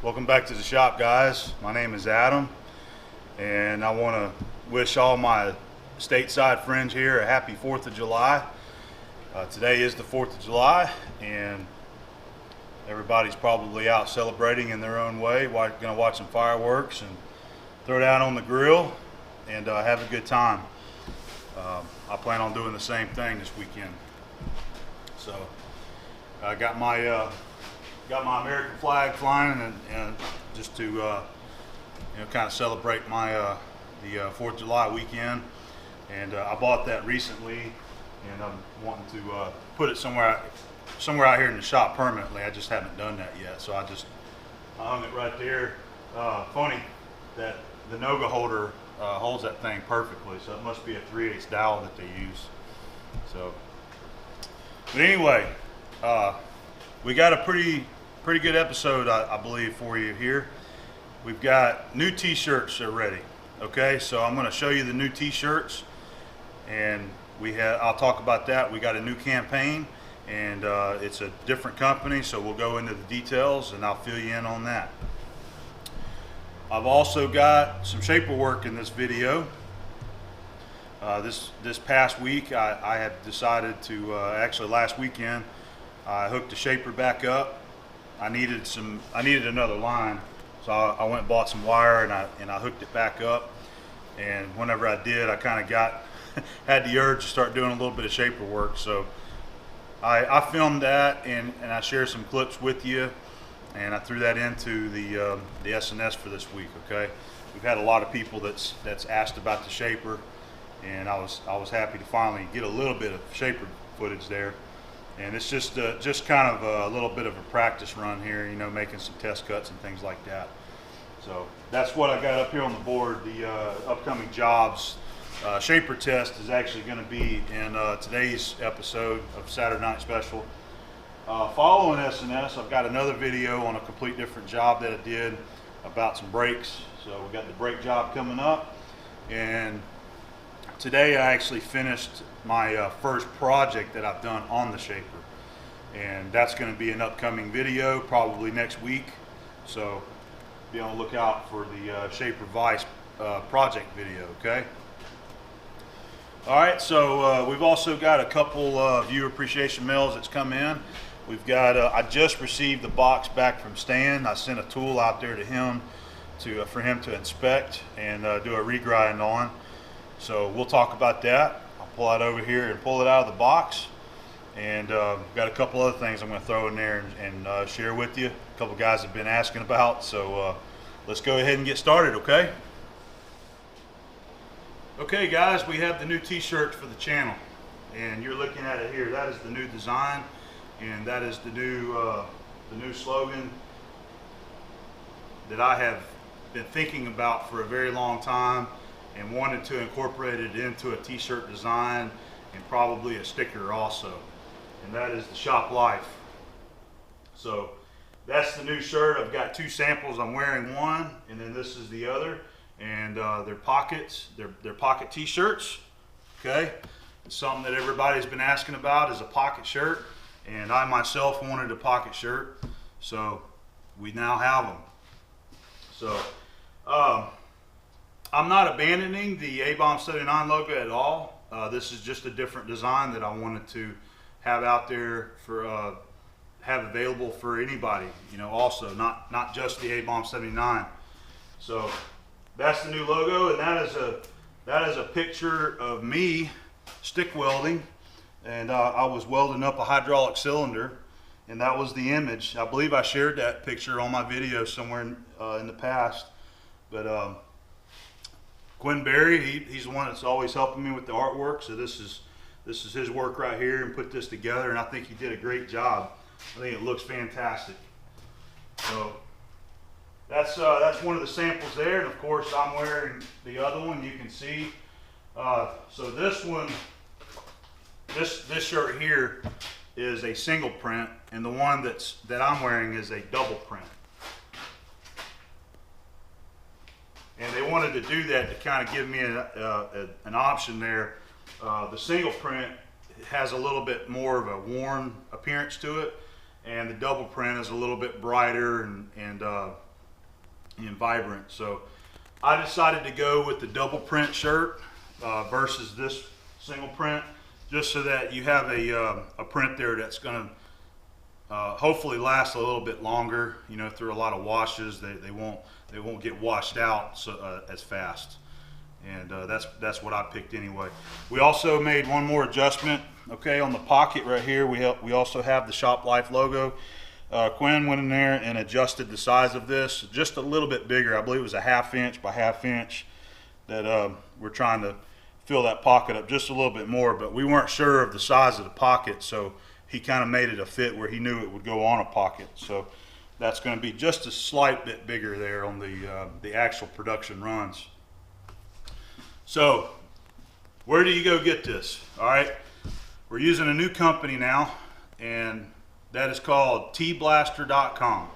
Welcome back to the shop, guys. My name is Adam, and I want to wish all my stateside friends here a happy 4th of July. Today is the 4th of July, and everybody's probably out celebrating in their own way. Going to watch some fireworks and throw down on the grill and have a good time. I plan on doing the same thing this weekend. So I got my American flag flying, and just to kind of celebrate my the 4th of July weekend. And I bought that recently, and I'm wanting to put it somewhere out here in the shop permanently. I just haven't done that yet, so I hung it right there. Funny that the Noga holder holds that thing perfectly, so it must be a 3/8 dowel that they use. So, but anyway, we got a pretty good episode, I believe, for you here. We've got new t-shirts ready. Okay, so I'm going to show you the new t-shirts, and I'll talk about that. We got a new campaign, and it's a different company, so we'll go into the details and I'll fill you in on that. I've also got some shaper work in this video. This past week I had decided to actually last weekend I hooked the shaper back up. I needed another line, so I went and bought some wire, and I hooked it back up. And whenever I did, I kind of had the urge to start doing a little bit of shaper work. So I filmed that, and I shared some clips with you, and I threw that into the SNS for this week. Okay, we've had a lot of people that's asked about the shaper, and I was happy to finally get a little bit of shaper footage there. And it's just kind of a little bit of a practice run here, making some test cuts and things like that. So that's what I got up here on the board. The upcoming jobs shaper test is actually going to be in today's episode of Saturday Night Special. Following SNS, I've got another video on a complete different job that I did about some brakes. So we got the brake job coming up, and today I actually finished my first project that I've done on the shaper, and that's going to be an upcoming video probably next week. So be on the lookout for the shaper vise project video. Okay. All right. So we've also got a couple viewer appreciation mails that's come in. We've got I just received the box back from Stan. I sent a tool out there to him for him to inspect and do a regrind on. So we'll talk about that. I'll pull it over here and pull it out of the box, and got a couple other things I'm going to throw in there and share with you. A couple guys have been asking about, so let's go ahead and get started. Okay guys, we have the new t-shirt for the channel, and you're looking at it here. That is the new design, and that is the new slogan that I have been thinking about for a very long time, and wanted to incorporate it into a t-shirt design and probably a sticker also. And that is the shop life. So that's the new shirt. I've got two samples. I'm wearing one, and then this is the other. And they're pockets. They're pocket t-shirts. Okay, it's something that everybody's been asking about, is a pocket shirt, and I myself wanted a pocket shirt, so we now have them. So I'm not abandoning the A-Bomb 79 logo at all. This is just a different design that I wanted to have out there for have available for anybody, also not just the A-Bomb 79. So that's the new logo, and that is a picture of me stick welding, and I was welding up a hydraulic cylinder, and that was the image. I believe I shared that picture on my video somewhere in the past, but Quinn Berry, he's the one that's always helping me with the artwork. So this is his work right here, and put this together, and I think he did a great job. I think it looks fantastic. So that's one of the samples there, and of course I'm wearing the other one. You can see. So this one, this shirt here is a single print, and the one that I'm wearing is a double print. And they wanted to do that to kind of give me an option there. The single print has a little bit more of a worn appearance to it, and the double print is a little bit brighter and and vibrant. So I decided to go with the double print shirt versus this single print, just so that you have a print there that's going to hopefully last a little bit longer. You know, through a lot of washes, they won't get washed out as fast. And that's what I picked anyway. We also made one more adjustment. Okay, on the pocket right here, we also have the Shop Life logo. Quinn went in there and adjusted the size of this just a little bit bigger. I believe it was a 1/2 inch by 1/2 inch that we're trying to fill that pocket up just a little bit more, but we weren't sure of the size of the pocket, so he kind of made it a fit where he knew it would go on a pocket. So that's going to be just a slight bit bigger there on the actual production runs. So where do you go get this? All right, we're using a new company now, and that is called tblaster.com.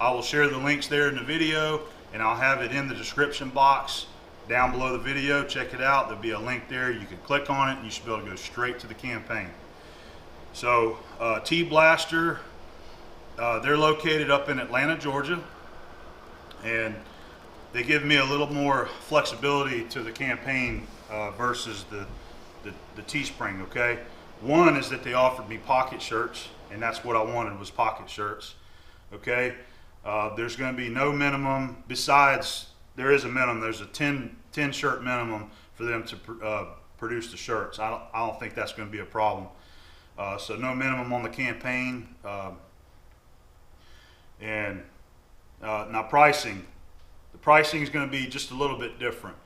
I will share the links there in the video, and I'll have it in the description box down below the video. Check it out. There'll be a link there. You can click on it and you should be able to go straight to the campaign. So T-Blaster, they're located up in Atlanta, Georgia, and they give me a little more flexibility to the campaign versus the Teespring. Okay, one is that they offered me pocket shirts, and that's what I wanted, was pocket shirts. Okay, there's going to be no minimum. Besides, there is a minimum. There's a 10 shirt minimum for them to produce the shirts. I don't think that's going to be a problem. So no minimum on the campaign. And now pricing. The pricing is going to be just a little bit different.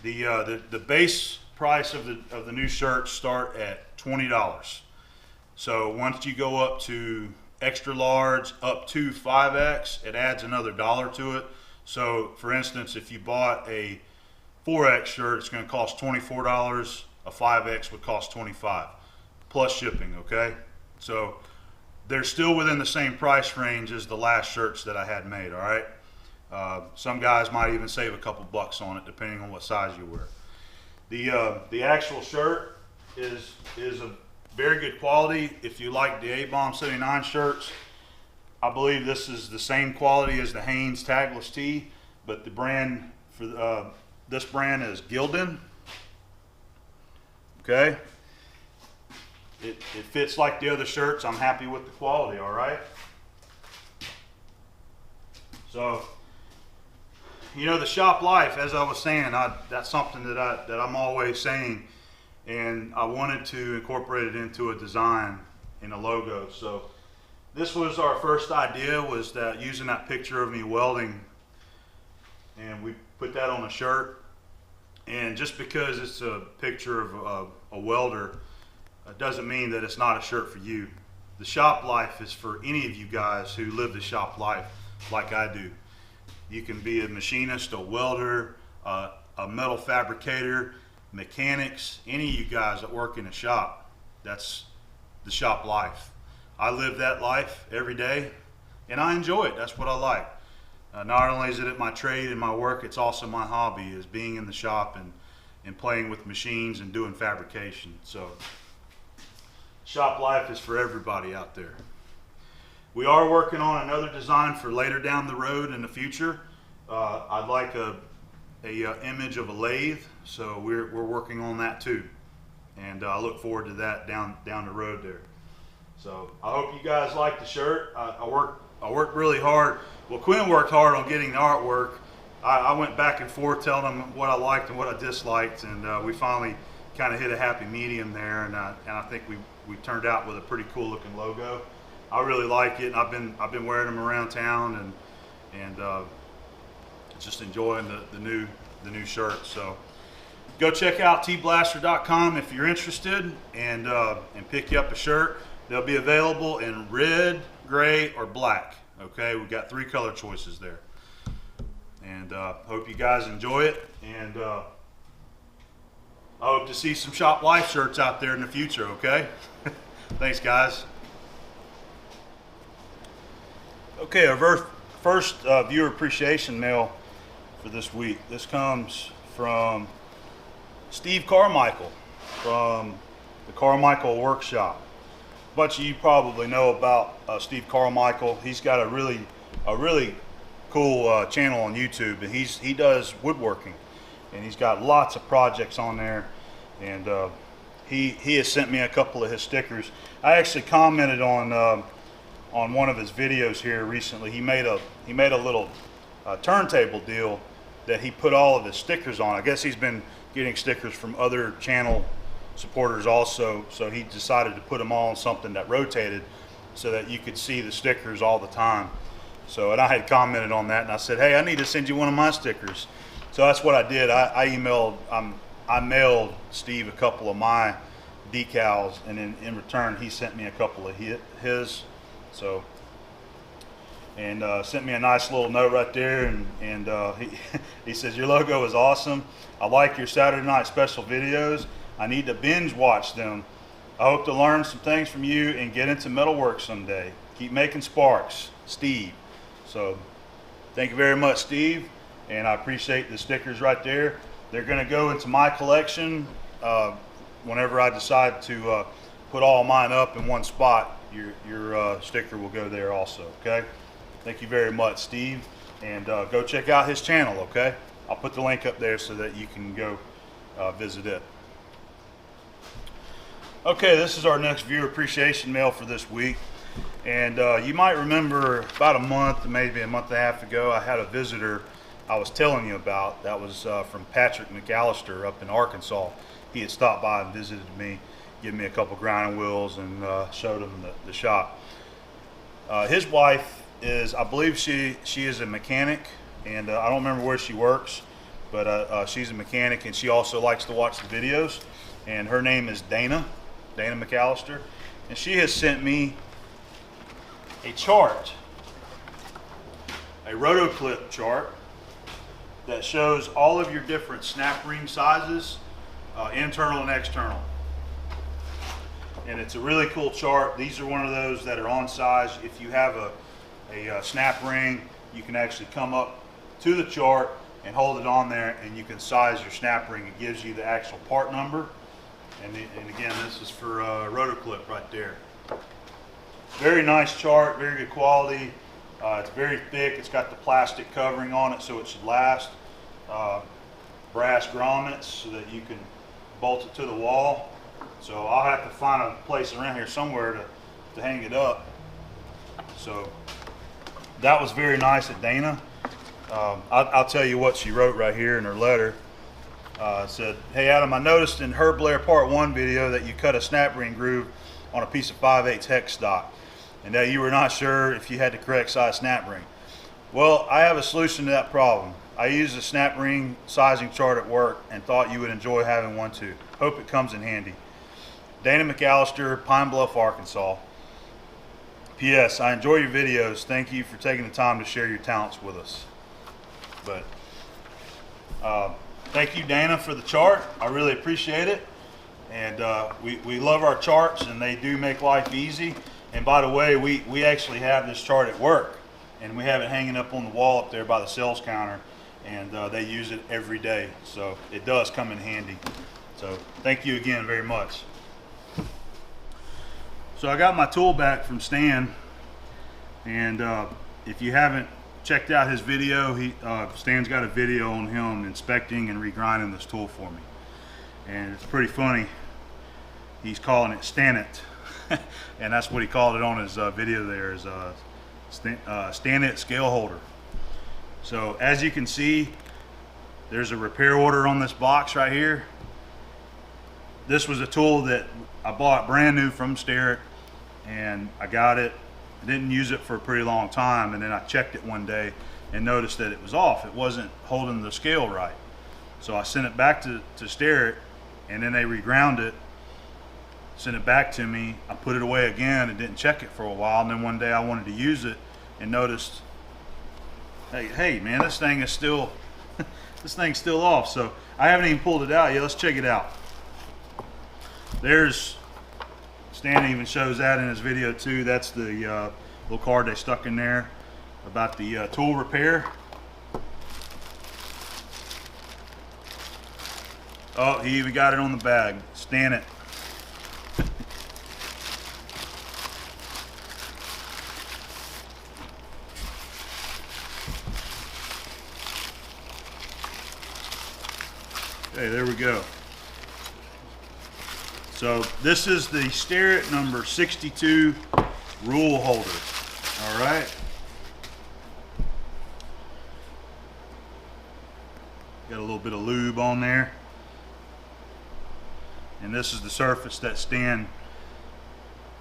The base price of the new shirts start at $20. So once you go up to extra large up to 5X, it adds another $1 to it. So for instance, if you bought a 4X shirt, it's going to cost $24. A 5X would cost $25 plus shipping. Okay, so they're still within the same price range as the last shirts that I had made. All right, some guys might even save a couple bucks on it depending on what size you wear. The actual shirt is a very good quality. If you like the A-Bomb 79 shirts, I believe this is the same quality as the Hanes tagless tee, but the brand for this brand is Gildan. Okay, it fits like the other shirts. I'm happy with the quality. All right, so you know, the Shop Life, as I was saying, that's something that I'm always saying, and I wanted to incorporate it into a design in a logo. So this was our first idea, was that using that picture of me welding, and we put that on a shirt. And just because it's a picture of a welder, doesn't mean that it's not a shirt for you. The Shop Life is for any of you guys who live the shop life like I do. You can be a machinist, a welder, a metal fabricator, mechanics, any of you guys that work in a shop. That's the shop life. I live that life every day, and I enjoy it. That's what I like. Not only is it my trade and my work, it's also my hobby, is being in the shop and playing with machines and doing fabrication. So shop life is for everybody out there. We are working on another design for later down the road in the future. I'd like a image of a lathe, so we're working on that too, and I look forward to that down the road there. So I hope you guys like the shirt. I worked really hard. Well, Quinn worked hard on getting the artwork. I went back and forth telling him what I liked and what I disliked, and we finally kind of hit a happy medium there, and I think we turned out with a pretty cool looking logo. I really like it, and I've been wearing them around town, and just enjoying the new shirt. So go check out tblaster.com if you're interested, and pick you up a shirt. They'll be available in red, gray, or black. Okay, we've got 3 color choices there, and hope you guys enjoy it, and I hope to see some Shop Life shirts out there in the future. Okay, thanks guys. Okay, our first viewer appreciation mail for this week. This comes from Steve Carmichael from the Carmichael Workshop. A bunch of you probably know about Steve Carmichael. He's got a really cool channel on YouTube, and he does woodworking, and he's got lots of projects on there, and he has sent me a couple of his stickers. I actually commented on one of his videos here recently. He made a little turntable deal that he put all of his stickers on. I guess he's been getting stickers from other channel supporters also, so he decided to put them all on something that rotated so that you could see the stickers all the time. So, and I had commented on that, and I said, hey, I need to send you one of my stickers. So that's what I did. I mailed Steve a couple of my decals, and in return he sent me a couple of his. So, and sent me a nice little note right there, and he says, your logo is awesome. I like your Saturday night special videos. I need to binge watch them. I hope to learn some things from you and get into metalwork someday. Keep making sparks, Steve. So thank you very much, Steve, and I appreciate the stickers right there. They're going to go into my collection whenever I decide to put all mine up in one spot. Your sticker will go there also. Okay, thank you very much, Steve, and go check out his channel. Okay, I'll put the link up there so that you can go visit it. Okay, this is our next viewer appreciation mail for this week. And you might remember about a month, maybe a month and a half ago, I had a visitor I was telling you about. That was from Patrick McAllister up in Arkansas. He had stopped by and visited me, given me a couple grinding wheels, and showed him the shop. His wife is, I believe she is a mechanic, and I don't remember where she works, but she's a mechanic, and she also likes to watch the videos. And her name is Dana McAllister, and she has sent me a chart, a rotoclip chart that shows all of your different snap ring sizes, internal and external. And it's a really cool chart. These are one of those that are on size. If you have a snap ring, you can actually come up to the chart and hold it on there, and you can size your snap ring. It gives you the actual part number. And again, this is for rotoclip right there. Very nice chart, very good quality. It's very thick. It's got the plastic covering on it, so it should last. Brass grommets so that you can bolt it to the wall. So I'll have to find a place around here somewhere to hang it up. So that was very nice of Dana. I'll tell you what she wrote right here in her letter. Said, hey Adam, I noticed in Herb Blair Part 1 video that you cut a snap ring groove on a piece of 5/8 hex stock, and that you were not sure if you had the correct size snap ring. Well, I have a solution to that problem. I used a snap ring sizing chart at work and thought you would enjoy having one too. Hope it comes in handy. Dana McAllister, Pine Bluff, Arkansas. P.S. I enjoy your videos. Thank you for taking the time to share your talents with us. But thank you, Dana, for the chart. I really appreciate it. And we love our charts, and they do make life easy. And by the way, we actually have this chart at work, and we have it hanging up on the wall up there by the sales counter, and they use it every day. So it does come in handy. So thank you again very much. So I got my tool back from Stan, and if you haven't checked out his video, Stan's got a video on him inspecting and regrinding this tool for me, and it's pretty funny. He's calling it Starrett, and that's what he called it on his video there, is Starrett scale holder. So as you can see, there's a repair order on this box right here. This was a tool that I bought brand new from Starrett, and I got it. I didn't use it for a pretty long time, and then I checked it one day and noticed that it was off. It wasn't holding the scale right. So I sent it back to Starrett, and then they reground it, sent it back to me. I put it away again and didn't check it for a while, and then one day I wanted to use it and noticed, hey man, this thing is still this thing's still off. So I haven't even pulled it out yet. Let's check it out. There's, Stan even shows that in his video too. That's the little card they stuck in there about the tool repair. Oh, he even got it on the bag. Starrett. Okay, there we go. So this is the Starrett number 62 rule holder. All right. Got a little bit of lube on there. And this is the surface that Stan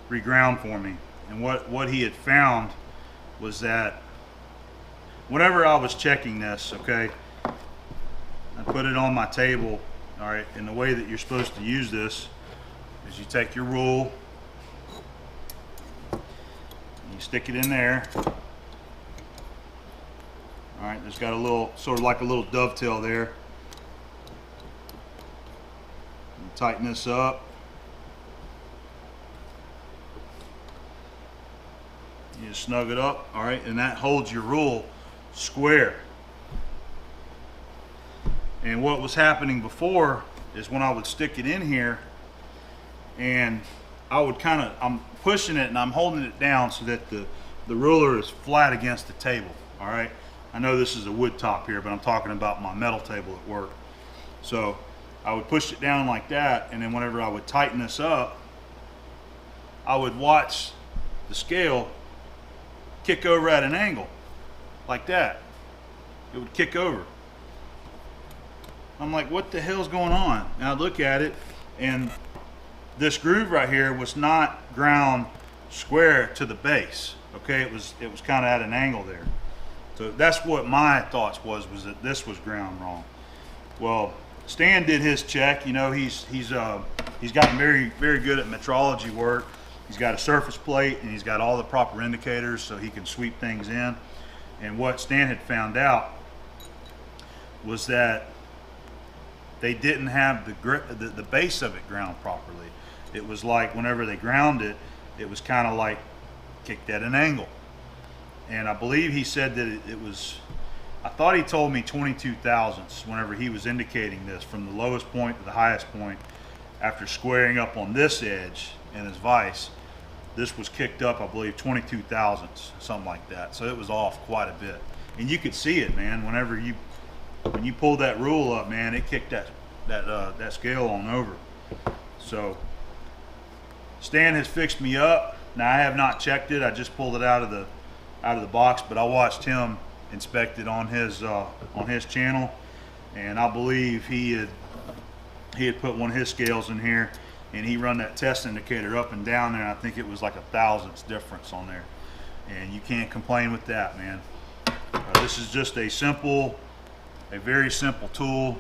reground for me. And what he had found was that whenever I was checking this, okay, I put it on my table, all right, and the way that you're supposed to use this is you take your rule, you stick it in there. All right, there's got a little, sort of like a little dovetail there. You tighten this up. You just snug it up, all right, and that holds your rule square. And what was happening before is when I would stick it in here and I would I'm pushing it and I'm holding it down so that the ruler is flat against the table, all right? I know this is a wood top here, but I'm talking about my metal table at work. So I would push it down like that, and then whenever I would tighten this up, I would watch the scale kick over at an angle, like that. It would kick over. I'm like, what the hell's going on? And I'd look at it, and this groove right here was not ground square to the base. Okay, it was kind of at an angle there. So that's what my thoughts was that this was ground wrong. Well, Stan did his check. You know, he's gotten very good at metrology work. He's got a surface plate and he's got all the proper indicators so he can sweep things in. And what Stan had found out was that they didn't have the base of it ground properly. It was like whenever they ground it, it was kind of like kicked at an angle. And I believe he said that it was, I thought he told me 22 thousandths whenever he was indicating this, from the lowest point to the highest point. After squaring up on this edge in his vise, this was kicked up, I believe, 22 thousandths, something like that. So it was off quite a bit. And you could see it, man, when you pulled that rule up, man, it kicked that scale on over. So Stan has fixed me up. Now I have not checked it. I just pulled it out of the box, but I watched him inspect it on his channel, and I believe he had put one of his scales in here, and he run that test indicator up and down there, and I think it was like a thousandths difference on there, and you can't complain with that, man. This is just a very simple tool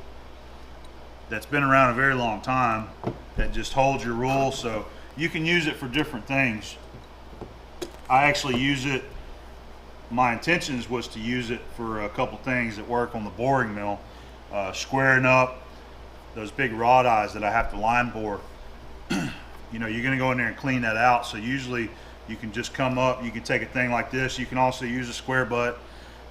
that's been around a very long time that just holds your rule, so you can use it for different things. I actually use it, my intentions was to use it for a couple things at work on the boring mill, squaring up those big rod eyes that I have to line bore. You know, you're going to go in there and clean that out, so usually you can just come up, you can take a thing like this, you can also use a square butt,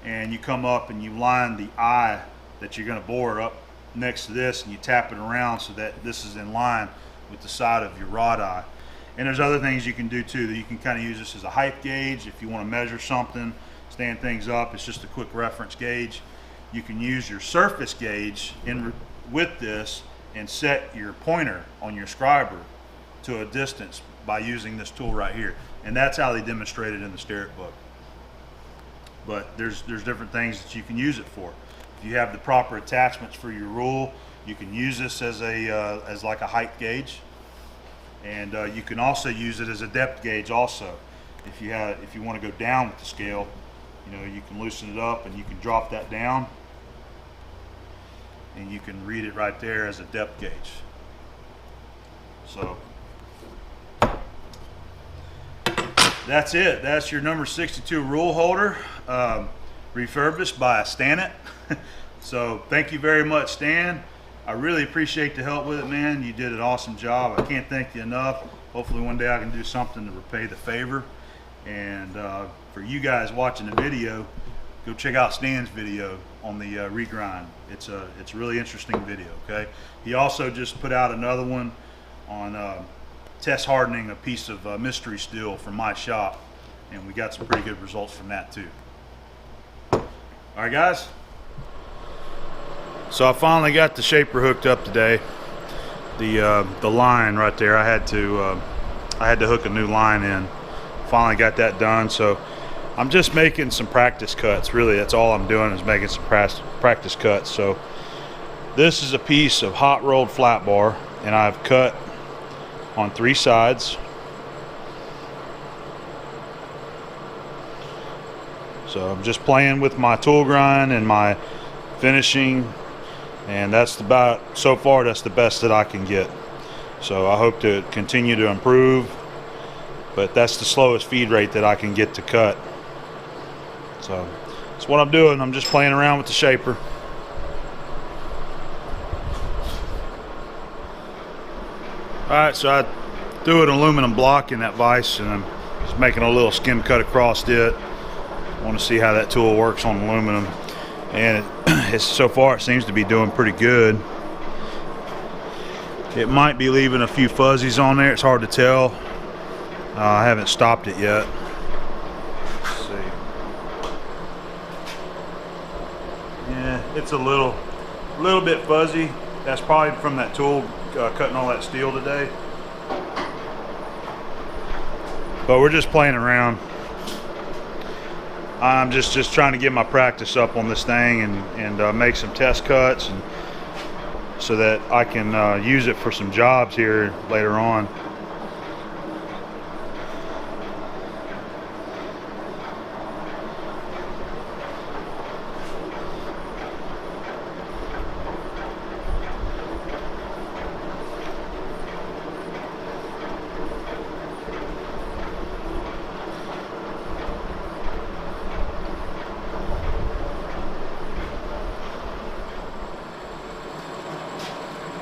and you come up and you line the eye that you're going to bore up next to this, and you tap it around so that this is in line with the side of your rod eye. And there's other things you can do too, that you can kind of use this as a height gauge if you want to measure something, stand things up. It's just a quick reference gauge. You can use your surface gauge with this and set your pointer on your scriber to a distance by using this tool right here. And that's how they demonstrate it in the Starrett book. But there's different things that you can use it for. If you have the proper attachments for your rule, you can use this as like a height gauge. And you can also use it as a depth gauge also. If you want to go down with the scale, you know, you can loosen it up and you can drop that down, and you can read it right there as a depth gauge. So that's it. That's your number 62 rule holder, refurbished by Starrett. So thank you very much, Stan. I really appreciate the help with it, man. You did an awesome job. I can't thank you enough. Hopefully one day I can do something to repay the favor. And for you guys watching the video, go check out Stan's video on the regrind. It's a really interesting video, okay? He also just put out another one on test hardening a piece of mystery steel from my shop, and we got some pretty good results from that too. All right, guys. So I finally got the shaper hooked up today. The line right there, I had to hook a new line in. Finally got that done. So I'm just making some practice cuts. Really, that's all I'm doing is making some practice cuts. So this is a piece of hot rolled flat bar, and I've cut on 3 sides. So I'm just playing with my tool grind and my finishing, and that's about, so far that's the best that I can get. So I hope to continue to improve, but that's the slowest feed rate that I can get to cut. So that's what I'm doing. I'm just playing around with the shaper. Alright, so I threw an aluminum block in that vise, and I'm just making a little skim cut across it. I want to see how that tool works on aluminum, and so far it seems to be doing pretty good. It might be leaving a few fuzzies on there. It's hard to tell. I haven't stopped it yet. Let's see. Yeah, it's a little bit fuzzy. That's probably from that tool cutting all that steel today. But we're just playing around. I'm just trying to get my practice up on this thing and make some test cuts, and so that I can use it for some jobs here later on.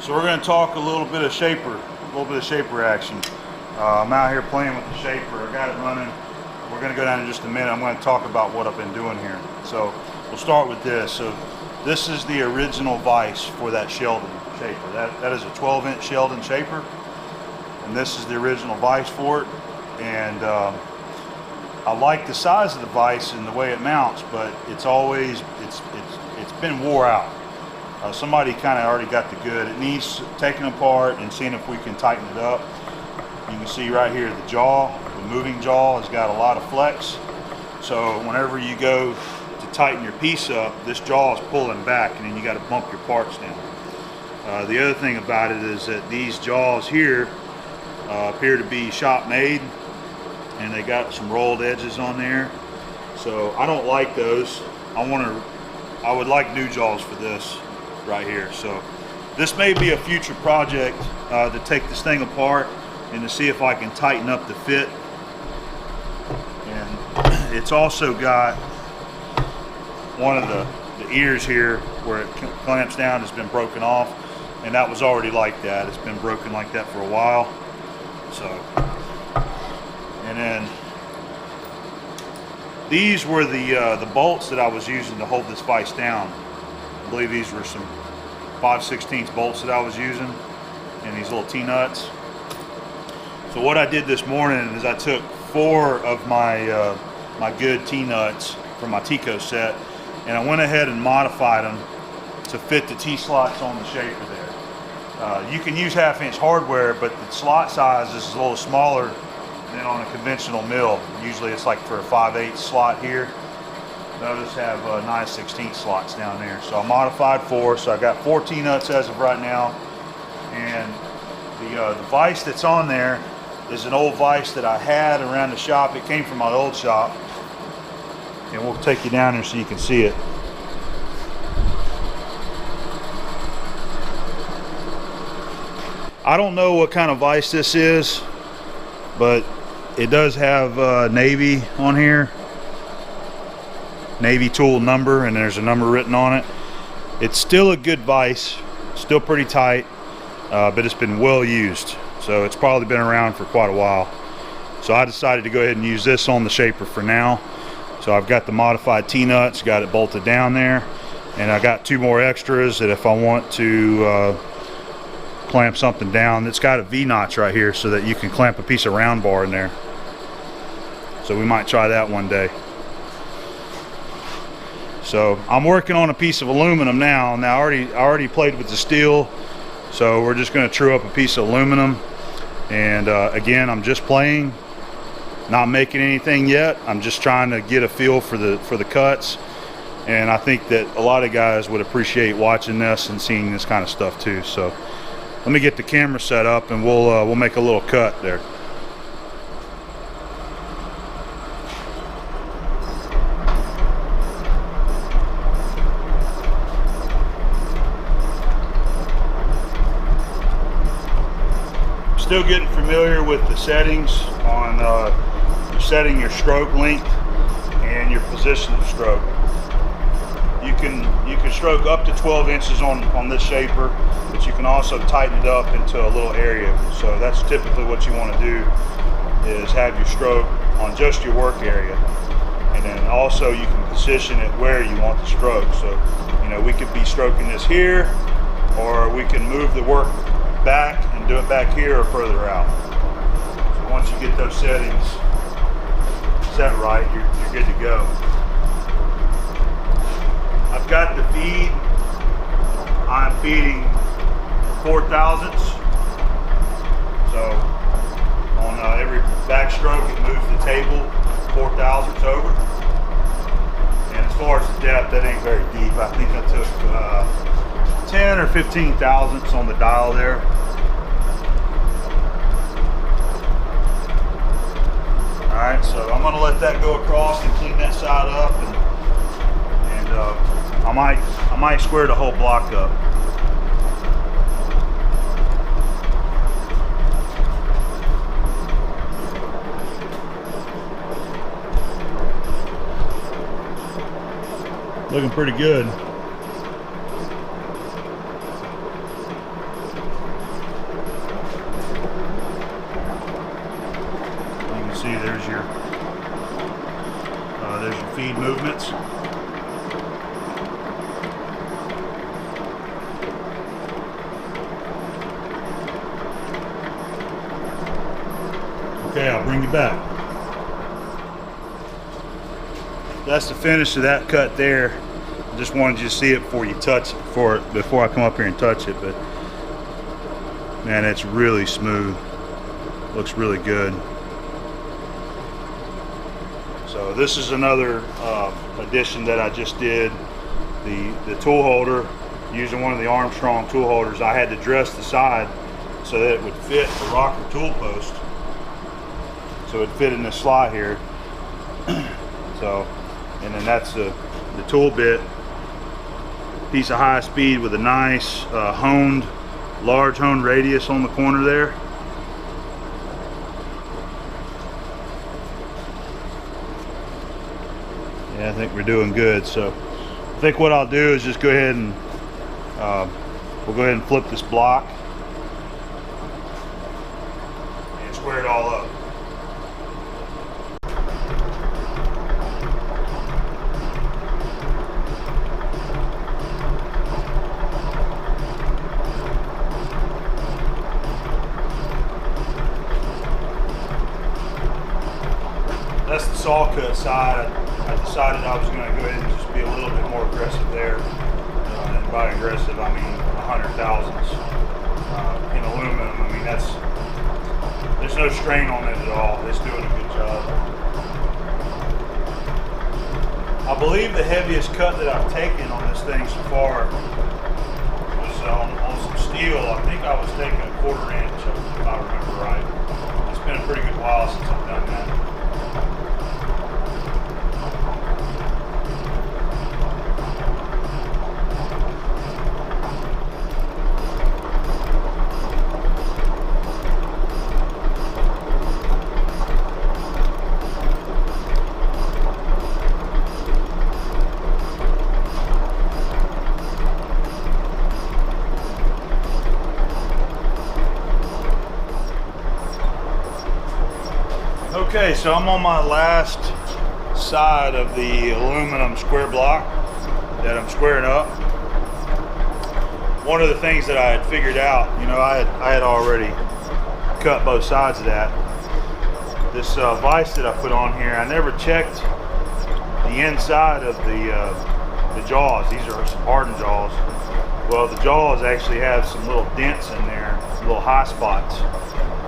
So we're going to talk a little bit of shaper action. I'm out here playing with the shaper. I got it running. We're going to go down in just a minute. I'm going to talk about what I've been doing here. So we'll start with this. So this is the original vise for that Sheldon shaper. That is a 12-inch Sheldon shaper, and this is the original vise for it. And I like the size of the vise and the way it mounts, but it's been wore out. Somebody kind of already got the good. It needs taking apart and seeing if we can tighten it up. You can see right here the jaw, the moving jaw has got a lot of flex. So whenever you go to tighten your piece up, this jaw is pulling back, and then you got to bump your parts down. The other thing about it is that these jaws here appear to be shop made, and they got some rolled edges on there. So I don't like those. I would like new jaws for this right here. So this may be a future project to take this thing apart and to see if I can tighten up the fit. And it's also got one of the ears here where it clamps down has been broken off, and that was already like that. It's been broken like that for a while. So, and then these were the bolts that I was using to hold this vise down. I believe these were some 5/16 bolts that I was using, and these little T-nuts. So what I did this morning is I took 4 of my my good T-nuts from my Tico set, and I went ahead and modified them to fit the T-slots on the shaper there. You can use 1/2-inch hardware, but the slot size is a little smaller than on a conventional mill. Usually it's like for a 5/8 slot here. Those have 9/16 slots down there. So I modified 4, so I got 4 T-nuts as of right now. And the vise that's on there is an old vise that I had around the shop. It came from my old shop. And we'll take you down there so you can see it. I don't know what kind of vise this is, but it does have Navy on here. Navy tool number, and there's a number written on it. It's still a good vise, still pretty tight, but it's been well used, so it's probably been around for quite a while. So I decided to go ahead and use this on the shaper for now. So I've got the modified T-nuts, got it bolted down there, and I got 2 more extras that if I want to clamp something down, it's got a V-notch right here so that you can clamp a piece of round bar in there. So we might try that one day. So I'm working on a piece of aluminum now. I already played with the steel, so we're just going to true up a piece of aluminum. And again, I'm just playing, not making anything yet. I'm just trying to get a feel for the cuts. And I think that a lot of guys would appreciate watching this and seeing this kind of stuff too. So let me get the camera set up and we'll make a little cut there. Still getting familiar with the settings on setting your stroke length and your position of stroke. You can stroke up to 12 inches on this shaper, but you can also tighten it up into a little area. So that's typically what you want to do, is have your stroke on just your work area, and then also you can position it where you want the stroke. So we could be stroking this here, or we can move the work back and do it back here or further out. So once you get those settings set right, you're good to go. I've got the feed. I'm feeding 4 thousandths. So on every backstroke, it moves the table 4 thousandths over. And as far as the depth, that ain't very deep. I think I took 10 or 15 thousandths on the dial there. All right, so I'm gonna let that go across and clean that side up, and I might square the whole block up. Looking pretty good. You can see there's your feed movements. Okay, I'll bring you back. That's the finish of that cut there. I just wanted you to see it before you touch it, before I come up here and touch it. But man, it's really smooth. Looks really good. So this is another addition that I just did. The tool holder, using one of the Armstrong tool holders, I had to dress the side so that it would fit the rocker tool post. So it fit in this slot here. So, and then that's the tool bit, piece of high speed with a nice large honed radius on the corner there. Yeah, I think we're doing good. So I think what I'll do is just go ahead and we'll go ahead and flip this block and square it all up. That's the saw cut side. I decided I was going to go ahead and just be a little bit more aggressive there. And by aggressive, I mean 100 thousandths in aluminum. I mean, there's no strain on it at all. It's doing a good job. I believe the heaviest cut that I've taken on this thing so far was on some steel. I think I was taking a 1/4 inch, if I remember right. It's been a pretty good while since I've done that. Okay, so I'm on my last side of the aluminum square block that I'm squaring up. One of the things that I had figured out, I had already cut both sides of that. This vise that I put on here, I never checked the inside of the jaws. These are some hardened jaws. Well, the jaws actually have some little dents in there, little high spots,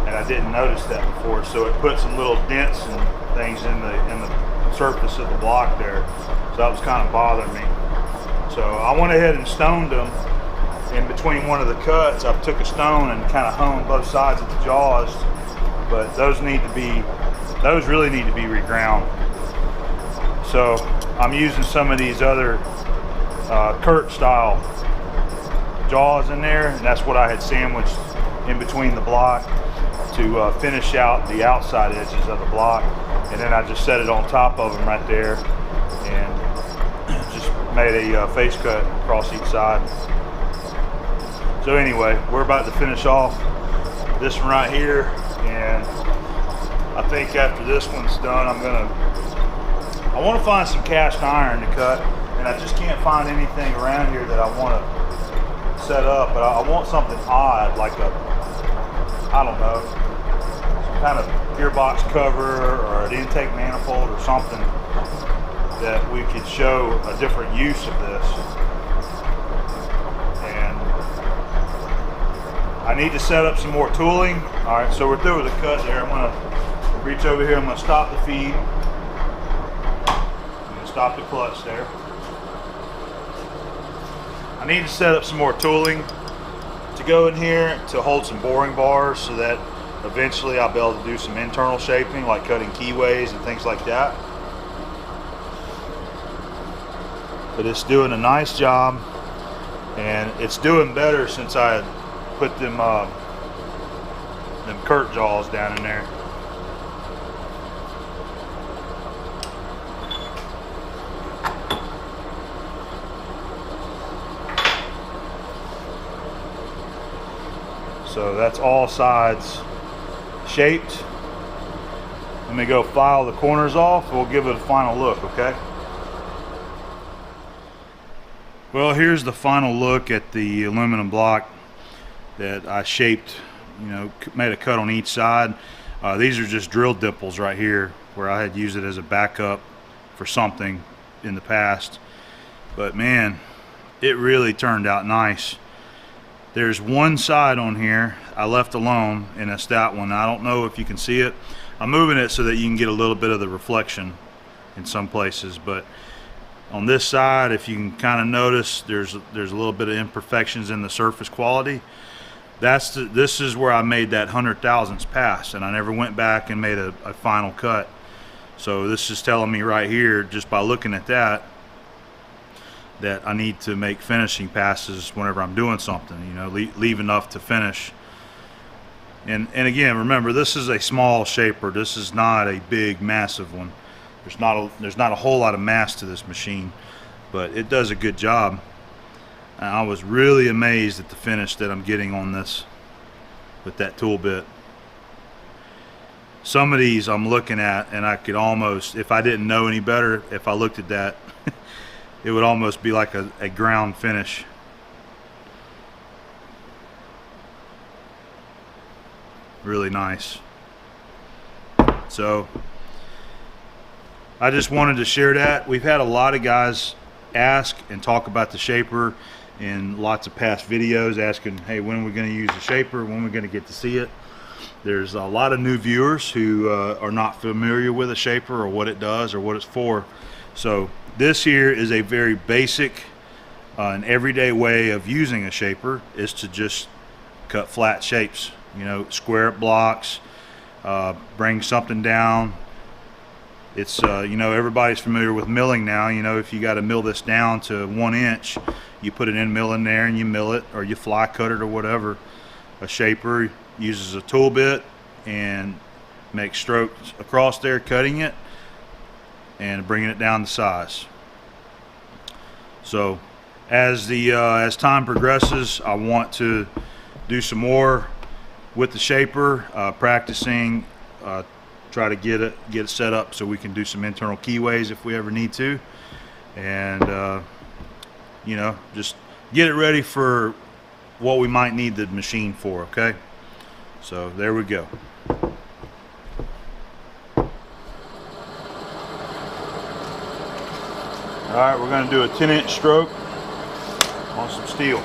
and I didn't notice that before. So it put some little dents and things in the surface of the block there. So that was kind of bothering me. So I went ahead and stoned them. In between one of the cuts, I took a stone and kind of honed both sides of the jaws, but those really need to be reground. So I'm using some of these other Kurt style jaws in there, and that's what I had sandwiched in between the block to finish out the outside edges of the block, and then I just set it on top of them right there and just made a face cut across each side. So anyway, we're about to finish off this one right here, and I think after this one's done, I want to find some cast iron to cut, and I just can't find anything around here that I want to set up, but I want something odd, like I don't know, some kind of gearbox cover or an intake manifold or something that we could show a different use of this. I need to set up some more tooling. All right, so we're through with the cut there. I'm gonna reach over here. I'm gonna stop the feed. I'm gonna stop the clutch there. I need to set up some more tooling to go in here to hold some boring bars so that eventually I'll be able to do some internal shaping, like cutting keyways and things like that. But it's doing a nice job, and it's doing better since I put them Kurt jaws down in there. So that's all sides shaped. Let me go file the corners off. We'll give it a final look, okay? Well, here's the final look at the aluminum block that I shaped, made a cut on each side. These are just drill dimples right here where I had used it as a backup for something in the past. But man, it really turned out nice. There's one side on here I left alone, and it's that one. I don't know if you can see it. I'm moving it so that you can get a little bit of the reflection in some places, but on this side, if you can kind of notice, there's a little bit of imperfections in the surface quality. This is where I made that 100,000ths pass, and I never went back and made a final cut. So this is telling me right here, just by looking at that I need to make finishing passes whenever I'm doing something, leave enough to finish. And again, remember, this is a small shaper. This is not a big, massive one. There's not a whole lot of mass to this machine, but it does a good job. And I was really amazed at the finish that I'm getting on this with that tool bit. Some of these I'm looking at, and I could almost, if I didn't know any better, if I looked at that, it would almost be like a ground finish. Really nice. So I just wanted to share that. We've had a lot of guys ask and talk about the shaper in lots of past videos, asking, hey, when are we going to use the shaper? When are we going to get to see it? There's a lot of new viewers who are not familiar with a shaper or what it does or what it's for. So this here is a very basic and everyday way of using a shaper, is to just cut flat shapes, square up blocks, bring something down. It's everybody's familiar with milling now. If you got to mill this down to 1 inch, you put an end mill in there and you mill it, or you fly cut it or whatever. A shaper uses a tool bit and makes strokes across there, cutting it and bringing it down to size. So as time progresses, I want to do some more with the shaper, practicing, try to get it set up so we can do some internal keyways if we ever need to, and just get it ready for what we might need the machine for. Okay, so there we go. All right, we're going to do a 10-inch stroke on some steel.